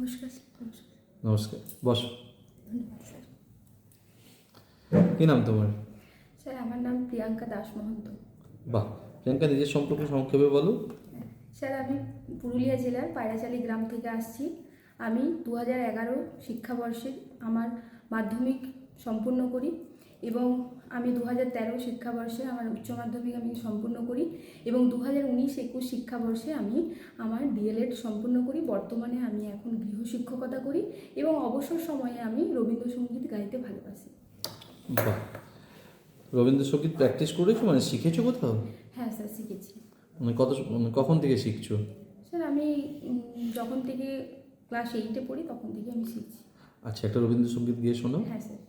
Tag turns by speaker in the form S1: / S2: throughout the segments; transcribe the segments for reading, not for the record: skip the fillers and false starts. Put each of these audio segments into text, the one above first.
S1: নমস্কার নমস্কার।
S2: নমস্কার, বসো।
S1: ধন্যবাদ স্যার।
S2: কি নাম তোমার?
S1: স্যার আমার নাম প্রিয়াঙ্কা দাস মহন্ত।
S2: বাহ, প্রিয়াঙ্কা নিজের সম্পর্কে সংক্ষেপে বলো।
S1: স্যার আমি পুরুলিয়া জেলার পায়রাচালি গ্রাম থেকে আসছি। আমি 2011 শিক্ষাবর্ষে আমার মাধ্যমিক সম্পূর্ণ করি এবং আমি 2013 শিক্ষাবর্ষে আমার উচ্চ মাধ্যমিক আমি সম্পূর্ণ করি এবং 2019-21 শিক্ষাবর্ষে আমি আমার ডিএলএড সম্পূর্ণ করি। বর্তমানে আমি এখন গৃহশিক্ষকতা করি এবং অবসর সময়ে আমি রবীন্দ্রসঙ্গীত গাইতে ভালোবাসি।
S2: বাহ, রবীন্দ্রসঙ্গীত প্র্যাকটিস করেছো, মানে শিখেছো কোথাও?
S1: হ্যাঁ স্যার, শিখেছি।
S2: মানে কখন থেকে শিখছো?
S1: স্যার আমি যখন থেকে ক্লাস 8-এ পড়ি তখন থেকে আমি শিখছি।
S2: আচ্ছা, একটা রবীন্দ্রসঙ্গীত গিয়ে শোনাও।
S1: হ্যাঁ স্যার।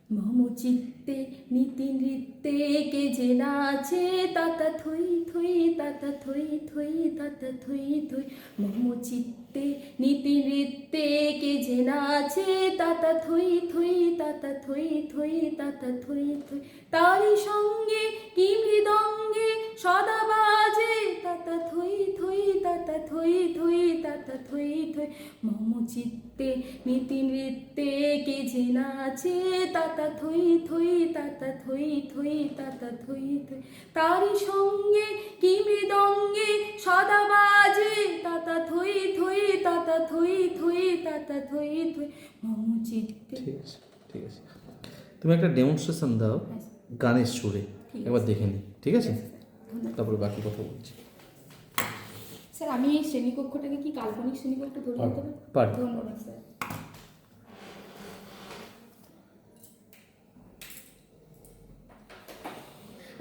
S1: মম চিত্তে নীতি নৃত্যে কে যে নাচে তাতা থই থই তাতা থই থই তাতা থই থই। মম চিত্তে নীতি নৃত্যে কে যে নাচে তাতা থই থই তাতা থই থই তাতা থই থই। তারি সঙ্গে কি মৃদঙ্গে সদা বাজে তাতা থই থই তাতা থই থই তাতা থই থই। মম চিত্তে নীতি নৃত্যে কে যে নাচে তাতা থই থই তাতা থই থই তাতা থই থই। তারি সঙ্গে কি মৃদঙ্গে সদা বাজে তাতা থই থই তাতা থই থই তাতা থই থই। মম চিত্তে।
S2: ঠিক আছে, ঠিক আছে, তুমি একটা ডেমনস্ট্রেশন দাও গানের সুরে, একবার দেখে নি, ঠিক আছে? তারপরে বাকি কথা বলছি।
S1: স্যার আমি এই শ্রেণীকক্ষটাকে কি কাল্পনিক শ্রেণীকক্ষ ধরে নিতে
S2: পারি।
S1: ধন্যবাদ স্যার।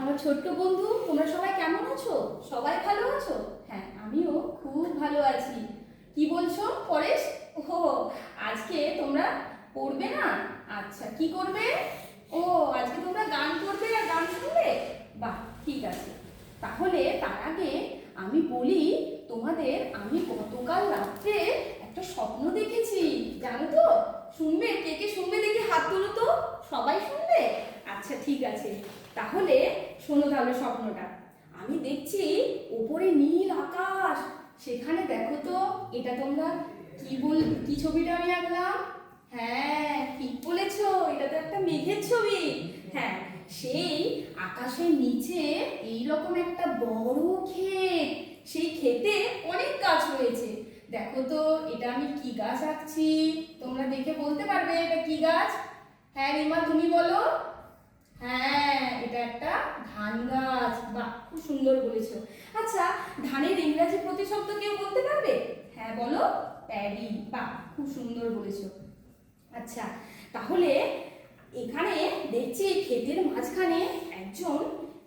S1: আমার ছোট্ট বন্ধু, তোমরা সবাই কেমন আছো? সবাই ভালো আছো? হ্যাঁ, আমিও খুব ভালো আছি। কি বলছো পরেশ? ও, আজকে তোমরা পড়বে না? আচ্ছা, কি করবে? ও, আজকে তোমরা গান করবে আর গান শুনবে? বাহ, ঠিক আছে। তাহলে তার আগে আমি বলি তোমাদের, আমি গতকাল রাত্রে একটা স্বপ্ন দেখেছি, জানো তো? শুনবে? কে কে শুনবে দেখি হাত তুলো তো। সবাই শুনবে? আচ্ছা, ঠিক আছে। তাহলে শোনো তাহলে স্বপ্নটা। আমি দেখছি ওপরে নীল আকাশ, সেখানে দেখো তো, এটা তোমরা কি ছবিটা আমি আঁকলাম? হ্যাঁ, ঠিক বলেছো, এটা তো একটা মেঘের ছবি। হ্যাঁ, সেই আকাশের নিচে এইরকম একটা বড় ক্ষেত, সেই ক্ষেতে অনেক গাছ রয়েছে। দেখো তো এটা আমি কি গাছ আঁকছি, তোমরা দেখে বলতে পারবে এটা কি গাছ? হ্যাঁ রিমা, তুমি বলো। হ্যাঁ, এটা একটা ধান গাছ। বাহ, খুব সুন্দর বলেছো। আচ্ছা, ধানের ইংরেজি প্রতিশব্দ কেউ বলতে পারবে? হ্যাঁ বলো, প্যাডি। বাহ, খুব সুন্দর বলেছো। আচ্ছা, তাহলে এখানে দেখছি ক্ষেতের মাঝখানে একজন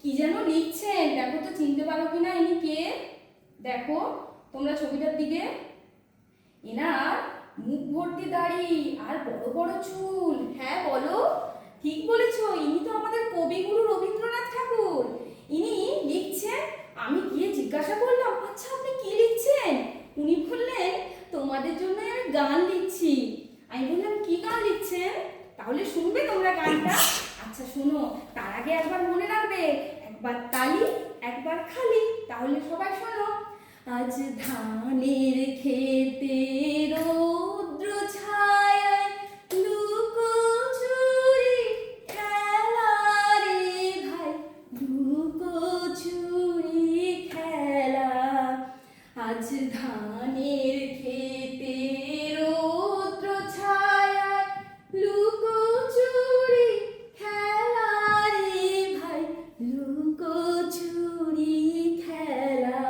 S1: কি যেন লিখছেন। দেখো তো চিনতে পারো কিনা ইনি কে? দেখো তোমরা ছবিটার দিকে। এনার মুখ ভর্তি দাড়ি আর বড় বড় চুল। হ্যাঁ বলো, ঠিক বলেছো, ইনি তো আমাদের কবিগুরু রবীন্দ্রনাথ ঠাকুর। ইনি লিখছেন। আমি গিয়ে জিজ্ঞাসা করলাম, আচ্ছা আপনি কি লিখছেন? উনি বললেন, তোমাদের জন্য আমি গান লিখছি। আমি বললাম, কি গান লিখছেন? তাহলে শুনবে তোমরা গানটা? আচ্ছা শোনো, তার আগে একবার মনে রাখবে, একবার তালি একবার খালি। তাহলে সবাই শোনো। আজ ধানের খেতে রৌদ্র ছায়ায় লুকোচুরি খেলা রে ভাই, লুকোচুরি খেলা। আজ ধানের খেতে রৌদ্র ছায়ায় লুকোচুরি খেলা রে ভাই, লুকোচুরি খেলা।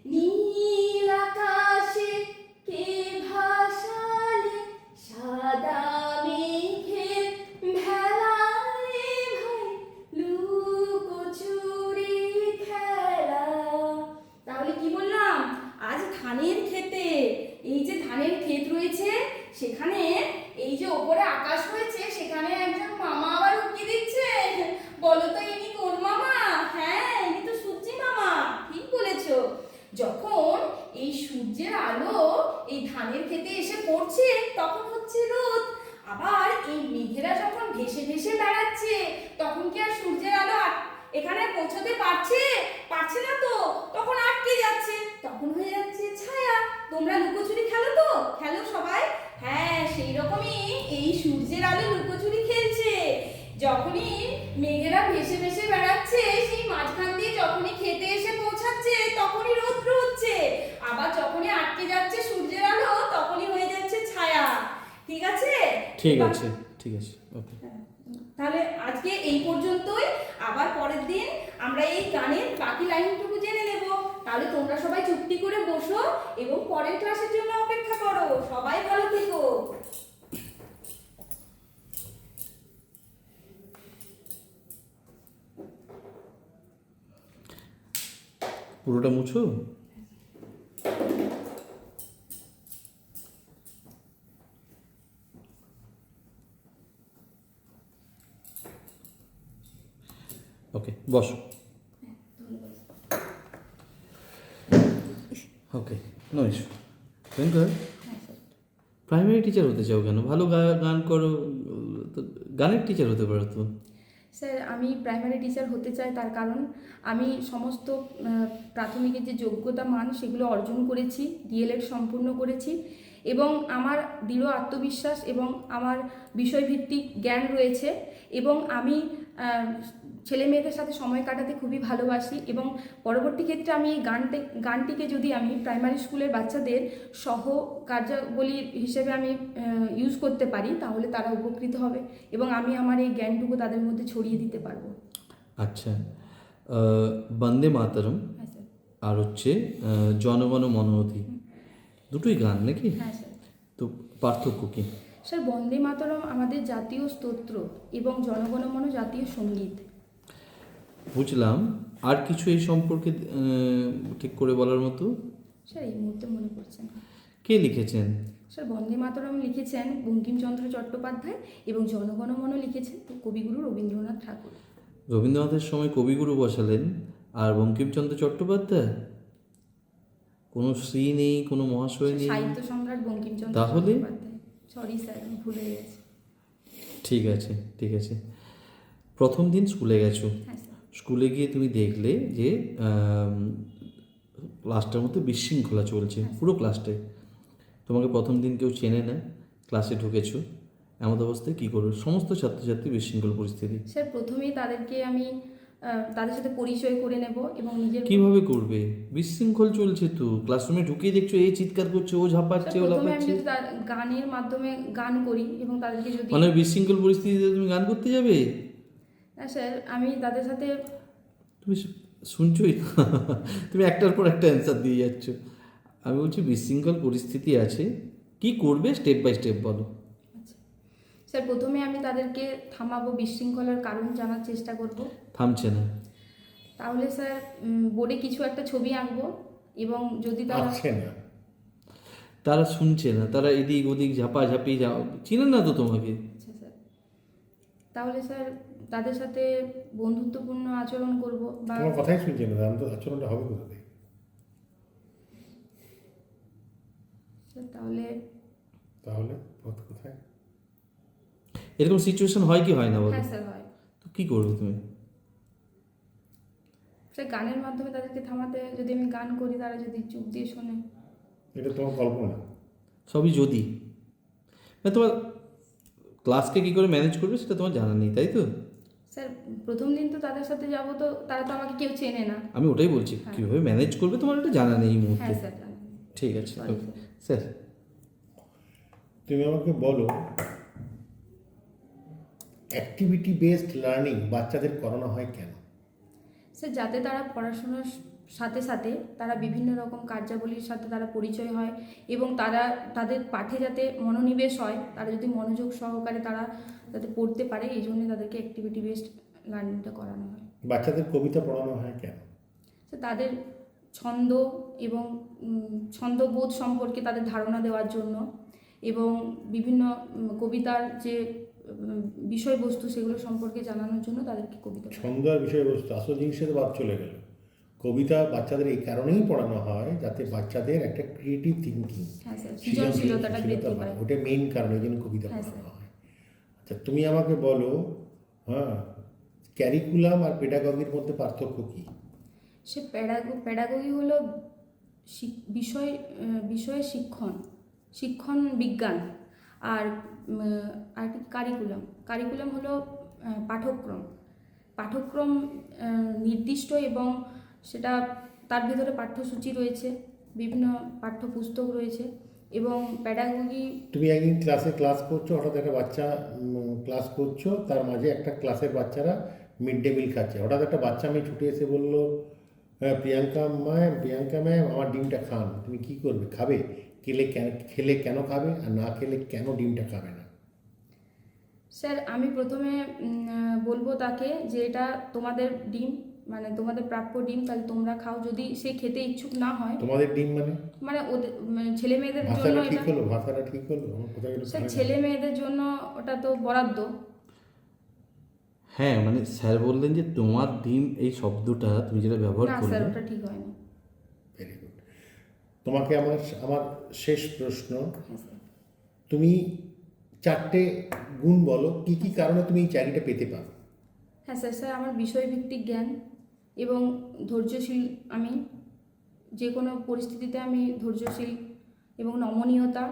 S1: নীল আকাশে কে ভাসালে সাদা মেঘের ভেলা রে ভাই, লুকোচুরি খেলা। তাহলে কি বললাম? আজ ধানের ক্ষেতে, এই যে ধানের ক্ষেত রয়েছে সেখানে এই যে ওপরে আকাশ রয়েছে, সেখানে একজন মামা আবার উকি দিচ্ছে। বলো তো ইনি কোন মামা? হ্যাঁ, ইনি তো সূর্যি মামা। ঠিক বলেছো। যখন এই সূর্যের আলো এই ধানের ক্ষেতে এসে পড়ছে তখন হচ্ছে রোদ। আবার এই মেঘেরা যখন ভেসে ভেসে বেড়াচ্ছে তখন কি আর সূর্যের আলো এখানে পৌঁছতে পারছে না তো, তখন আটকে যাচ্ছে, তখন হয়ে যাচ্ছে ছায়া। তোমরা লুকোচুরি খেলো তো? খেলো সবাই? হ্যাঁ, সেই রকমই এই সূর্যের আলো লুকোচুরি খেলছে। যখনই মেঘেরা ভেসে ভেসে বেড়াচ্ছে, সেই মাঝখান দিয়ে যখনই খেতে এসে পৌঁছাচ্ছে, তখনই রৌদ্র হচ্ছে। আবার যখনই আটকে যাচ্ছে সূর্যের আলো, তখনই হয়ে যাচ্ছে ছায়া। ঠিক আছে?
S2: ঠিক আছে, ঠিক আছে, ওকে।
S1: তাহলে আজকে এই পর্যন্তই। আবার পরের দিন আমরা এই গানের বাকি লাইনটুকু জেনে নেব। তাহলে তোমরা সবাই চুপটি করে বসো এবং পরের ক্লাসের জন্য অপেক্ষা করো। সবাই ভালো থেকো।
S2: পুরোটা মুছো। ওকে, বসো। Okay, no issue. Twinkle, primary teacher হতে চাও কেন? ভালো গান করো তো, গানের টিচার হতে পারো তো।
S1: স্যার, আমি প্রাইমারি টিচার হতে চাই তার কারণ আমি সমস্ত প্রাথমিকের যে যোগ্যতা মান সেগুলো অর্জন করেছি, ডিএলএড সম্পূর্ণ করেছি এবং আমার দৃঢ় আত্মবিশ্বাস এবং আমার বিষয়ভিত্তিক জ্ঞান রয়েছে এবং আমি ছেলে মেয়েদের সাথে সময় কাটাতে খুবই ভালোবাসি এবং পরবর্তী ক্ষেত্রে আমি এই গানটিকে যদি আমি প্রাইমারি স্কুলের বাচ্চাদের সহ কার্যাবলী হিসেবে আমি ইউজ করতে পারি তাহলে তারা উপকৃত হবে এবং আমি আমার এই জ্ঞানটুকু তাদের মধ্যে ছড়িয়ে দিতে পারবো।
S2: আচ্ছা, বন্দে মাতরম
S1: হ্যাঁ স্যার।
S2: আর হচ্ছে জনগণ মনঅধি, দুটোই গান নাকি?
S1: হ্যাঁ স্যার।
S2: তো পার্থক্য কি?
S1: স্যার, বন্দে মাতরম আমাদের জাতীয় স্তোত্র এবং জনগণমন জাতীয় সঙ্গীত।
S2: বুঝলাম। আর কিছু এই সম্পর্কে ঠিক করে বলার মতো?
S1: স্যার, এই মুহূর্তে মনে পড়ছে না।
S2: কে লিখেছেন?
S1: স্যার, বন্দে মাতরম লিখেছেন বঙ্কিমচন্দ্র চট্টোপাধ্যায় এবং জনগণমন লিখেছেন কবিগুরু রবীন্দ্রনাথ ঠাকুর।
S2: রবীন্দ্রনাথের সময় কবিগুরু বসালেন আর বঙ্কিমচন্দ্র চট্টোপাধ্যায়? কোনো শ্রী নেই, কোনো মহাশয় নেই?
S1: সাহিত্য সম্রাট বঙ্কিমচন্দ্র
S2: তাহলে?
S1: চট্টোপাধ্যায়। সরি স্যার, আমি ভুলে গেছি।
S2: ঠিক আছে, ঠিক আছে। প্রথম দিন স্কুলে গেছো,
S1: হ্যাঁ স্যার।
S2: স্কুলে গিয়ে তুমি দেখলে যে ক্লাসটার মধ্যে বিশৃঙ্খলা চলছে পুরো ক্লাসটায়। তোমাকে প্রথম দিন কেউ চেনে না, ক্লাসে ঢুকেছো, এমন অবস্থায় কী করবে? সমস্ত ছাত্রছাত্রী বিশৃঙ্খল পরিস্থিতি।
S1: স্যার, প্রথমেই তাদেরকে আমি তাদের সাথে পরিচয় করে নেব এবং নিজের
S2: কিভাবে করবে? বিশৃঙ্খল চলছে তো, ক্লাসরুমে ঢুকিয়ে দেখছো এই চিৎকার করছে, ও ঝাঁপাচ্ছে, ও
S1: প্রথমে আমি
S2: লাফাচ্ছে।
S1: যদি গানের মাধ্যমে গান করি এবং তাদেরকে যদি
S2: মানে বিশৃঙ্খল পরিস্থিতিতে তুমি গান করতে যাবে?
S1: না স্যার, আমি তাদের সাথে
S2: তুমি শুনছোই তো তুমি একটার পর একটা অ্যান্সার দিয়ে যাচ্ছ। আমি বলছি বিশৃঙ্খল পরিস্থিতি আছে, কি করবে স্টেপ বাই স্টেপ বলো।
S1: আচ্ছা স্যার, প্রথমে আমি তাদেরকে থামাবো, বিশৃঙ্খলার কারণ জানার চেষ্টা করব।
S2: থামছে না?
S1: তাহলে স্যার বোর্ডে কিছু একটা ছবি আঁকবো এবং যদি তারা
S2: তারা শুনছে না, তারা এদিক ওদিক ঝাঁপাঝাঁপি চিনেন না তো তোমাকে।
S1: আচ্ছা স্যার, তাহলে স্যার তাদের সাথে বন্ধুত্বপূর্ণ আচরণ করব বা
S3: তোমার কথাই শুনছি না, আমি তো আচরণটা হবে কোথা থেকে?
S1: স্যার তাহলে
S3: তাহলে পথ কোথায়?
S2: এরকম সিচুয়েশন হয় কি হয় না বলো?
S1: হ্যাঁ স্যার হয়।
S2: তো কি করবে তুমি?
S1: স্যার, গানের মাধ্যমে তাদেরকে থামাতে, যদি আমি গান করি তারা যদি চুপ দিয়ে শোনে।
S3: এটা তোমার কল্পনা।
S2: সবই যদি, মানে তোমার ক্লাসকে কী করে ম্যানেজ করবে সেটা তোমার জানা নেই, তাই তো?
S1: স্যার, প্রথম দিন তো তাদের সাথে যাব, তো তারা তো আমাকে কেউ চেনে না।
S2: আমি ওটাই বলছি,
S1: হ্যাঁ।
S2: কীভাবে ম্যানেজ করবে তোমার এটা জানা নেই এই মুহূর্তে।
S1: হ্যাঁ স্যার, জানি।
S2: ঠিক আছে,
S1: Sorry,
S2: ওকে স্যার।
S3: তুমি আমাকে বলো, অ্যাক্টিভিটি বেসড লার্নিং বাচ্চাদের করানো হয় কেন?
S1: স্যার, যাতে তারা পড়াশোনার সাথে সাথে তারা বিভিন্ন রকম কার্যাবলীর সাথে তারা পরিচয় হয় এবং তারা তাদের পাঠে যাতে মনোনিবেশ হয়, তারা যদি মনোযোগ সহকারে তারা যাতে পড়তে পারে, এই জন্য তাদেরকে অ্যাক্টিভিটি বেসড লার্নিংটা করানো হয়।
S3: বাচ্চাদের কবিতা পড়ানো হয় কেন?
S1: স্যার, তাদের ছন্দ এবং ছন্দবোধ সম্পর্কে তাদের ধারণা দেওয়ার জন্য এবং বিভিন্ন কবিতার যে বিষয়বস্তু সেগুলো সম্পর্কে জানানোর জন্য তাদেরকে কবিতা পড়ানো হয়।
S3: ছন্দ আর বিষয়বস্তু আসল জিনিসের বাদ চলে গেল। কবিতা বাচ্চাদের এই কারণেই পড়ানো হয় যাতে বাচ্চাদের একটা ক্রিয়েটিভ থিঙ্কিং,
S1: হ্যাঁ স্যার, সৃজনশীলতাটা বৃদ্ধি পায়।
S3: ওটা মেইন কারণ, এই জন্য কবিতা
S1: হ্যাঁ,
S3: পড়ানো
S1: স্যার।
S3: হয়। আচ্ছা, তুমি আমাকে বলো, হ্যাঁ, ক্যারিকুলাম আর পেডাগগির মধ্যে পার্থক্য কি?
S1: সে প্যাডাগোগি হলো বিষয়ে শিক্ষণ বিজ্ঞান। আর আর কি কারিকুলাম হলো পাঠ্যক্রম নির্দিষ্ট, এবং সেটা তার ভিতরে পাঠ্যসূচি রয়েছে, বিভিন্ন পাঠ্যপুস্তক রয়েছে। এবং প্যাডাগোগি,
S3: তুমি একদিন ক্লাস করছো, হঠাৎ একটা বাচ্চা ক্লাস করছো, তার মাঝে একটা ক্লাসের বাচ্চারা মিড ডে মিল খাচ্ছে, হঠাৎ একটা বাচ্চা মেয়ে ছুটে এসে বললো, প্রিয়াঙ্কা ম্যাম আমার ডিমটা খান। তুমি কি করবে? খাবে? খেলে কেন খাবে, আর না খেলে কেন ডিমটা খাবে না?
S1: স্যার আমি প্রথমে বলবো তাকে যে এটা তোমাদের ডিম, মানে তোমাদের প্রাপ্য ডিম, তাহলে তোমরা খাও। যদি সে খেতে ইচ্ছুক না হয়,
S3: তোমাদের ডিম
S1: মানে ওদের ছেলে মেয়েদের জন্য
S3: ভাষাটা ঠিক
S1: এটা,
S3: হলো? ভাষাটা ঠিক হলো? আমার কোথায় গেলো?
S1: স্যার ছেলে মেয়েদের জন্য ওটা তো বরাদ্দ।
S2: হ্যাঁ, মানে স্যার বললেন যে তোমার ডিম, এই শব্দটা তুমি যেটা ব্যবহার
S1: না স্যার,
S2: করলে,
S1: ওটা ঠিক হয়নি।
S3: Very good. তোমাকে আমার শেষ প্রশ্ন,
S1: হ্যাঁ স্যার।
S3: তুমি 4টে গুণ বলো কি কি কারণে তুমি এই চাকরিটা পেতে পারো।
S1: হ্যাঁ স্যার, আমার বিষয়ভিত্তিক জ্ঞান এবং ধৈর্যশীল। আমি যে কোনো পরিস্থিতিতে আমি ধৈর্যশীল এবং নমনীয়তা,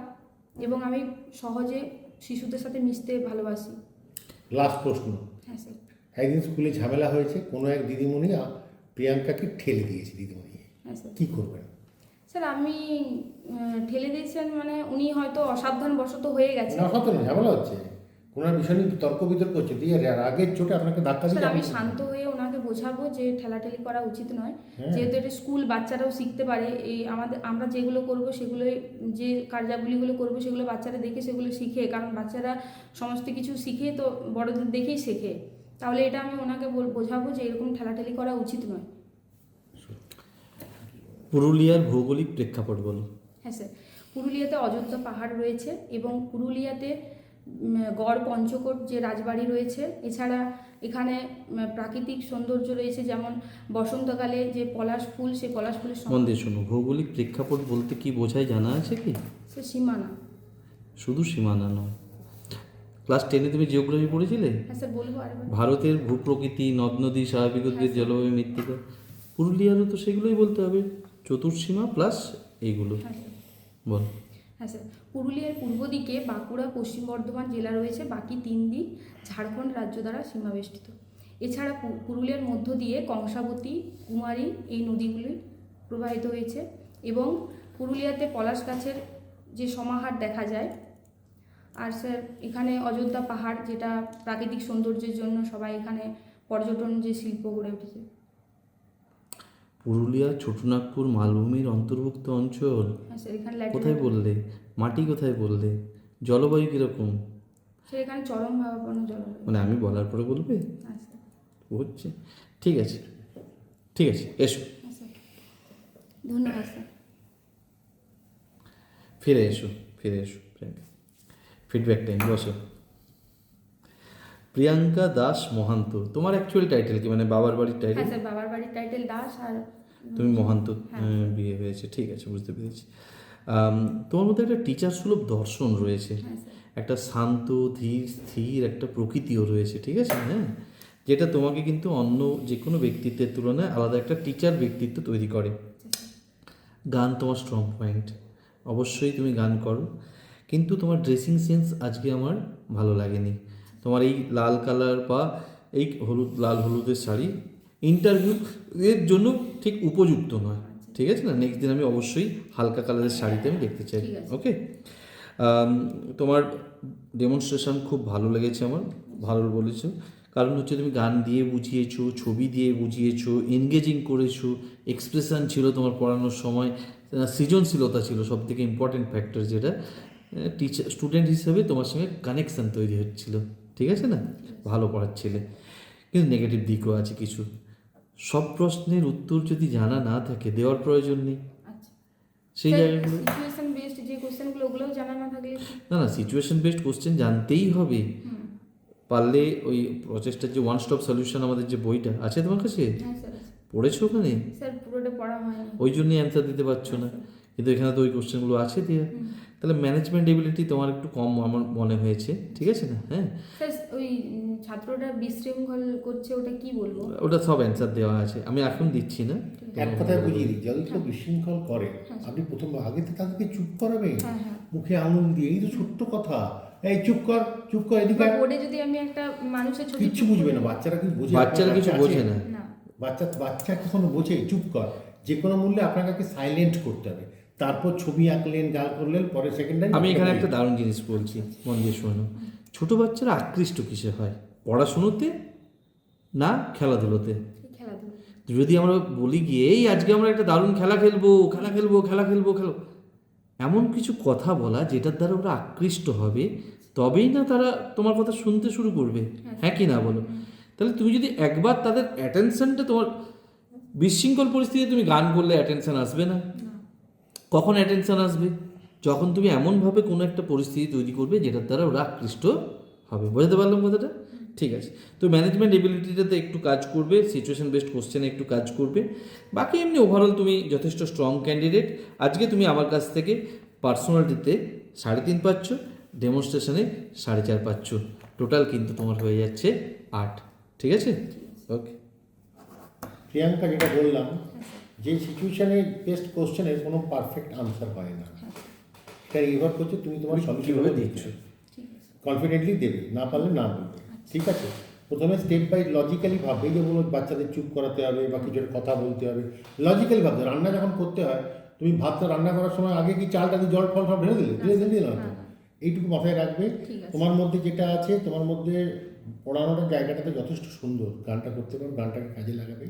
S1: এবং আমি সহজে শিশুদের সাথে মিশতে ভালোবাসি।
S3: লাস্ট প্রশ্ন,
S1: হ্যাঁ স্যার।
S3: একদিন স্কুলে ঝামেলা হয়েছে, কোনো এক দিদিমণি প্রিয়াঙ্কাকে ঠেলে দিয়েছে, দিদিমণি
S1: হ্যাঁ স্যার।
S3: কি করবেন?
S1: স্যার আমি ঠেলে দিয়েছেন, মানে উনি হয়তো অসাবধানবশত হয়ে গেছে।
S3: না, সত্য না, ঝামেলা হচ্ছে, কোনো এক বিষয় নিয়ে তর্ক বিতর্ক হচ্ছে, দিয়ে রাগের চোটে আপনাকে ধাক্কা
S1: স্যার
S3: দিয়ে
S1: আমি শান্ত হয়ে ওনাকে বোঝাবো যে ঠেলাঠেলি করা উচিত নয়।
S3: হ্যাঁ।
S1: যেহেতু এটা স্কুল, বাচ্চারাও শিখতে পারে। এই আমরা যেগুলো করব সেগুলোই, যে কার্যাবলীগুলো করব সেগুলো বাচ্চারা দেখে সেগুলো শিখে, কারণ বাচ্চারা সমস্ত কিছু শিখে তো বড়দের দেখেই শেখে। তাহলে এটা আমি ওনাকে বোঝাবো যে এরকম ঠেলাঠেলি করা উচিত নয়।
S2: পুরুলিয়ার ভৌগোলিক প্রেক্ষাপট বলো।
S1: হ্যাঁ স্যার, পুরুলিয়াতে অযোধ্যা পাহাড় রয়েছে, এবং পুরুলিয়াতে গড় পঞ্চকোট যে রাজবাড়ি রয়েছে। এছাড়া এখানে প্রাকৃতিক সৌন্দর্য রয়েছে, যেমন বসন্তকালে যে পলাশ ফুল, সেই পলাশ ফুলের
S2: মন দিয়ে শোনো, ভৌগোলিক প্রেক্ষাপট বলতে কি বোঝায় জানা আছে কি?
S1: সে সীমানা।
S2: শুধু সীমানা নয়। ক্লাস 10-এ তুমি জিওগ্রাফি পড়েছিলে?
S1: হ্যাঁ স্যার, বলবো আরেকবার।
S2: ভারতের ভূপ্রকৃতি, নদ নদী, স্বাভাবিক উদ্ভিদ, জলবায়ু, মৃত্তিকা। পুরুলিয়ারও তো সেগুলোই বলতে হবে, চতুর্সীমা প্লাস এইগুলো।
S1: হ্যাঁ স্যার।
S2: বল।
S1: হ্যাঁ স্যার, পুরুলিয়ার পূর্ব দিকে বাঁকুড়া, পশ্চিম বর্ধমান জেলা রয়েছে, বাকি 3 দিক ঝাড়খণ্ড রাজ্য দ্বারা সীমাবেষ্টিত। এছাড়া পুরুলিয়ার মধ্য দিয়ে কংসাবতী, কুমারী এই নদীগুলি প্রবাহিত হয়েছে, এবং পুরুলিয়াতে পলাশ গাছের যে সমাহার দেখা যায়। আর স্যার এখানে অযোধ্যা পাহাড়, যেটা প্রাকৃতিক সৌন্দর্যের জন্য সবাই এখানে পর্যটন যে শিল্প গড়ে উঠেছে।
S2: পুরুলিয়া ছোটনাগপুর মালভূমির অন্তর্ভুক্ত অঞ্চল।
S1: হ্যাঁ স্যার, এখানে
S2: কোথায় বললে? মাটি কোথায় বললে? জলবায়ু কীরকম?
S1: স্যার এখানে চরম ভাবাপন্ন জলবায়ু।
S2: মানে আমি বলার পরে বলবে?
S1: হ্যাঁ স্যার।
S2: হচ্ছে, ঠিক আছে, ঠিক আছে, এসো,
S1: হ্যাঁ স্যার, ধন্যবাদ স্যার।
S2: ফিরে এসো, ফিরে এসো। ফিডব্যাক টাইম, বসো। প্রিয়াঙ্কা দাস মহান্ত, তোমার অ্যাকচুয়াল টাইটেল কি, মানে বাবার বাড়ির টাইটেল?
S1: হ্যাঁ স্যার, বাবার বাড়ির টাইটেল দাস, আর
S2: তুমি মহান্ত
S1: হ্যাঁ।
S2: বিয়ে হয়েছে, ঠিক আছে, বুঝতে পেরেছি। তোমার মধ্যে একটা টিচার সুলভ দর্শন রয়েছে,
S1: হ্যাঁ স্যার।
S2: একটা শান্ত ধীর স্থির একটা প্রকৃতিও রয়েছে, ঠিক আছে, হ্যাঁ, যেটা তোমাকে কিন্তু অন্য যে কোনো ব্যক্তিত্বের তুলনায় আলাদা একটা টিচার ব্যক্তিত্ব তৈরি করে। গান তোমার স্ট্রং পয়েন্ট, অবশ্যই তুমি গান করো, কিন্তু তোমার ড্রেসিং সেন্স আজকে আমার ভালো লাগেনি। তোমার এই লাল কালার বা এই লাল হলুদের শাড়ি ইন্টারভিউ এর জন্য ঠিক উপযুক্ত নয়, ঠিক আছে না? নেক্সট দিন আমি অবশ্যই হালকা কালারের শাড়িতে আমি দেখতে চাই, ওকে? তোমার ডেমনস্ট্রেশন খুব ভালো লেগেছে আমার, ভালো বলেছো, কারণ হচ্ছে তুমি গান দিয়ে বুঝিয়েছো, ছবি দিয়ে বুঝিয়েছো, এনগেজিং করেছো, এক্সপ্রেশন ছিল তোমার পড়ানোর সময়, সৃজনশীলতা ছিল সব থেকে ইম্পর্টেন্ট ফ্যাক্টর, যেটা টিচার স্টুডেন্ট হিসেবে তোমার সঙ্গে কানেকশান তৈরি হচ্ছিল, ঠিক আছে না? ভালো পড়াচ্ছিলে, কিন্তু নেগেটিভ দিকও আছে কিছু। সব প্রশ্নের উত্তর যদি জানা না থাকে, দেওয়ার প্রয়োজন নেই।
S1: আচ্ছা,
S2: সেই জায়গাগুলো,
S1: সিচুয়েশন বেসড যে কোশ্চেনগুলো, ওগুলোও জানা না থাকলে
S2: না, সিচুয়েশন বেসড কোশ্চেন জানতেই হবে। পারলে ওই প্রচেষ্টার যে ওয়ান স্টপ সলিউশন আমাদের যে বইটা আছে তোমার কাছে,
S1: হ্যাঁ স্যার।
S2: পড়েছো ওখানে?
S1: স্যার পুরোটা পড়া হয়নি।
S2: ওই জন্যই অ্যান্সার দিতে পারছো না, কিন্তু এখানে তো ওই কোশ্চেনগুলো আছে দিয়ে। তাহলে ম্যানেজমেন্ট এবিলিটি তোমার একটু কম আমার মনে হয়েছে, ঠিক আছে না? হ্যাঁ,
S1: স্যার ওই ছাত্রটা বিশৃঙ্খল করছে, ওটা কি বলবো?
S2: ওটা সব অ্যান্সার দেওয়া আছে, আমি এখন দিচ্ছি না।
S3: এক কথায় বুঝিয়ে দিই, যদি কেউ বিশৃঙ্খল করে আপনি প্রথম আগে থেকে তাদেরকে চুপ করাবেন,
S1: হ্যাঁ হ্যাঁ।
S3: মুখে আঙুল দিয়ে, এই তো ছোট্ট কথা, এই চুপ কর চুপ কর এদিকে আয়।
S1: বোর্ডে যদি আমি একটা মানুষের ছবি
S3: কিচ্ছু বুঝবে না, বাচ্চারা কি বোঝে?
S2: বাচ্চারা কিছু
S3: বাচ্চা
S2: বোঝে
S3: আছে?
S2: না।
S1: না,
S3: বাচ্চা কখনো বোঝে? চুপ কর, যে কোনো মূল্যে আপনাকে সাইলেন্ট করতে হবে। তারপর ছবি আঁকলেন, গাল করলেন, পরে সেকেন্ড টাইম
S2: আমি এখানে একটা দারুণ জিনিস বলছি, মন দিয়ে শোনো। ছোট বাচ্চারা আকৃষ্ট কিসে হয়? পড়াশুনোতে না খেলাধুলোতে?
S1: খেলাধুলা।
S2: যদি আমরা বলি গিয়ে এই আজকে আমরা একটা দারুণ খেলা খেলবো, এমন কিছু কথা বলা যেটার দ্বারা ওরা আকৃষ্ট হবে, তবেই না তারা তোমার কথা শুনতে শুরু করবে, হ্যাঁ কি না বলো? তাহলে তুমি যদি একবার তাদের অ্যাটেনশনটা, তোমার বিশৃঙ্খল পরিস্থিতিতে তুমি গান করলে অ্যাটেনশন আসবে না। কখন অ্যাটেনশন আসবে? যখন তুমি এমনভাবে কোনো একটা পরিস্থিতি তৈরি করবে যেটার দ্বারা ওরা আকৃষ্ট হবে। বুঝতে পারলাম কথাটা? ঠিক আছে। তো ম্যানেজমেন্ট এবিলিটিটাতে একটু কাজ করবে, সিচুয়েশন বেসড কোশ্চেনে একটু কাজ করবে, বাকি এমনি ওভারঅল তুমি যথেষ্ট স্ট্রং ক্যান্ডিডেট। আজকে তুমি আমার কাছ থেকে পার্সোনালিটিতে 3.5 পাচ্ছ, ডেমনস্ট্রেশনে 4.5 পাচ্ছ, টোটাল কিন্তু তোমার হয়ে যাচ্ছে 8। ঠিক আছে? ওকে।
S3: প্রিয়াঙ্কা, যেটা বললাম, যে সিচুয়েশনে বেস্ট কোশ্চেনের কোনো পারফেক্ট আনসার হয় না, এটা নির্ভর করছে তুমি তোমার সলিউশন
S2: কীভাবে দিচ্ছ।
S3: কনফিডেন্টলি দেবে, না পারলে না বলবে, ঠিক আছে? প্রথমে স্টেপ বাই লজিক্যালি ভাববে, যে বলো বাচ্চাদের চুপ করাতে হবে বা কিছু একটা কথা বলতে হবে, লজিক্যালি ভাববে। রান্না যখন করতে হয়, তুমি ভাতটা রান্না করার সময় আগে কি চালটা দিয়ে জল ফল সব ঢেলে দিলে না তো? এইটুকু মাথায় রাখবে। তোমার মধ্যে যেটা আছে, তোমার মধ্যে পড়ানোটার জায়গাটাতে যথেষ্ট সুন্দর, গানটা করতে পারো, গানটাকে কাজে লাগাবে।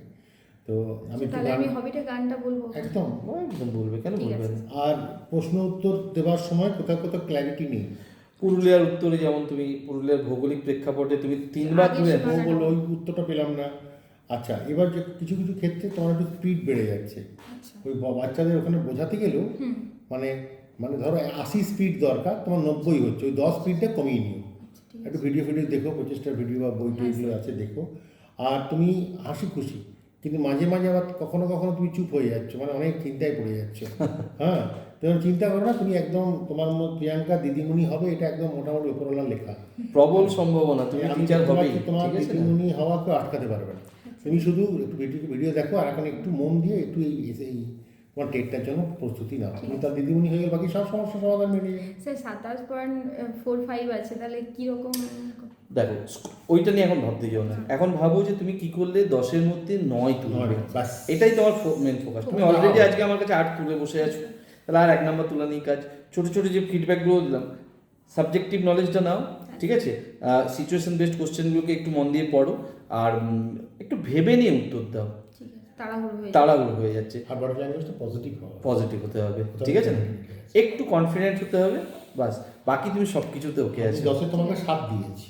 S3: তো আমি
S1: তাহলে আমি হবিটা গানটা বলবো।
S3: একদম
S2: একদম বলবে, কেন বলবে না?
S3: আর প্রশ্ন উত্তর দেওয়ার সময় কোথাও কোথাও ক্ল্যারিটি নেই।
S2: পুরুলিয়ার উত্তরে যেমন তুমি পুরুলিয়ার ভৌগোলিক প্রেক্ষাপটে তুমি 3বার তুমি
S3: ও বললো ওই উত্তরটা পেলাম না। আচ্ছা, এবার যে কিছু কিছু ক্ষেত্রে তোমার একটু স্পিড বেড়ে যাচ্ছে, ওই বাচ্চাদের ওখানে বোঝাতে গেলেও মানে মানে ধরো 80 স্পিড দরকার, তোমার 90 হচ্ছে, ওই 10 স্পিডটা কমিয়ে নিও। একটু ভিডিও দেখো, প্রচেষ্টার ভিডিও বা বই টইগুলো আছে দেখো। আর তুমি হাসি খুশি, কিন্তু মাঝে মাঝে আবার কখনো কখনো তুমি চুপ হয়ে যাচ্ছ, মানে অনেক চিন্তায় পড়ে যাচ্ছ। হ্যাঁ, তুমি চিন্তা করো না, তুমি একদম তোমার প্রিয়াঙ্কা দিদিমণি হবে, এটা একদম মোটামুটি উপরওয়ালার লেখা।
S2: প্রবল সম্ভাবনা তুমি
S3: আমি
S2: টিচার হবেই,
S3: তোমার
S2: ঠিক আছে না?
S3: দিদিমণি হওয়া কেউ আটকাতে পারবে না। তুমি শুধু একটু ভিডিও দেখো, আর এখন একটু মন দিয়ে একটু এই তোমার টেটটার জন্য প্রস্তুতি নাও। তুমি তার দিদিমণি হয়ে গেলে বাকি সব সমস্যার সমাধান মিলে যাবে।
S1: স্যার 27.45 আছে, তাহলে কিরকম?
S2: দেখো, ওইটা নিয়ে এখন ভাবতে যাও না, এখন ভাবো যে তুমি কি করলে 10-এর মধ্যে 9 তুলবে,
S3: ব্যাস।
S2: এটাই তোমার মেন ফোকাস। তুমি অলরেডি আজকে আমার কাছে 8 তুলে বসে আছো, তাহলে আর 1 নাম্বার তোলা নেই কাজ। ছোট ছোট যে ফিডব্যাকগুলো দিলাম, সাবজেক্টিভ নলেজটা নাও, ঠিক আছে? সিচুয়েশন বেসড কোশ্চেনগুলোকে একটু মন দিয়ে পড়ো, আর একটু ভেবে নিয়ে উত্তর দাও। তাড়াহুড়ো হয়ে যাচ্ছে।
S3: আর বড় ল্যাঙ্গুয়েজটা
S2: পজিটিভ হতে হবে, ঠিক আছে না? একটু কনফিডেন্ট হতে হবে, বাস। বাকি তুমি সব কিছুতে ওকে আছে।
S3: 10-এ তোমাকে 7 দিয়েছি।